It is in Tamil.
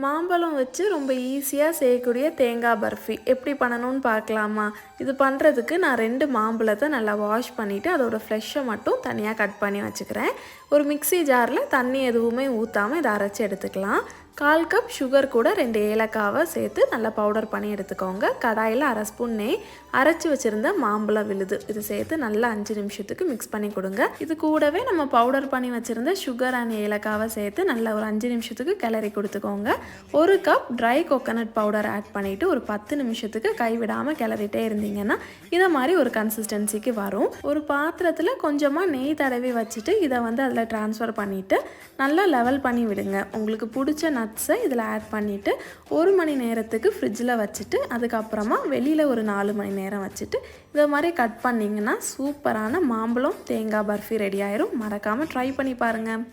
மாம்பழம் வச்சு ரொம்ப ஈஸியாக செய்யக்கூடிய தேங்காய் பர்ஃபி எப்படி பண்ணணும்னு பார்க்கலாமா? இது பண்ணுறதுக்கு நான் 2 மாம்பழத்தை நல்லா வாஷ் பண்ணிவிட்டு அதோட ஃப்ளெஷ்ஷை மட்டும் தனியாக கட் பண்ணி வச்சுக்கிறேன். ஒரு மிக்ஸி ஜாரில் தண்ணி எதுவுமே ஊற்றாமல் இதை அரைச்சி எடுத்துக்கலாம். 1/4 கப் சுகர் கூட 2 ஏலக்காவை சேர்த்து நல்லா பவுடர் பண்ணி எடுத்துக்கோங்க. கடாயில் 1/2 ஸ்பூன் நெய், அரைச்சி வச்சுருந்த மாம்பழம் விழுது இது சேர்த்து நல்லா 5 நிமிஷத்துக்கு மிக்ஸ் பண்ணி கொடுங்க. இது கூடவே நம்ம பவுடர் பண்ணி வச்சுருந்த சுகர் அண்ட் ஏலக்காவை சேர்த்து நல்லா ஒரு 5 நிமிஷத்துக்கு கிளறி கொடுத்துக்கோங்க. 1 cup dry coconut powder add பண்ணிவிட்டு ஒரு 10 நிமிஷத்துக்கு கைவிடாமல் கிளறிட்டே இருந்தீங்கன்னா இதை மாதிரி ஒரு கன்சிஸ்டன்சிக்கு வரும். ஒரு பாத்திரத்தில் கொஞ்சமாக நெய் தடவி வச்சுட்டு இதை அதில் ட்ரான்ஸ்ஃபர் பண்ணிவிட்டு நல்லா லெவல் பண்ணி விடுங்க. உங்களுக்கு பிடிச்ச நட்ஸை இதில் ஆட் பண்ணிவிட்டு 1 மணி நேரத்துக்கு ஃப்ரிட்ஜில் வச்சுட்டு அதுக்கப்புறமா வெளியில் ஒரு 4 மணி நேரம் வச்சுட்டு இதை மாதிரி கட் பண்ணிங்கன்னா சூப்பரான மாம்பழம் தேங்காய் பர்ஃபி ரெடி ஆயிரும். மறக்காமல் ட்ரை பண்ணி பாருங்கள்.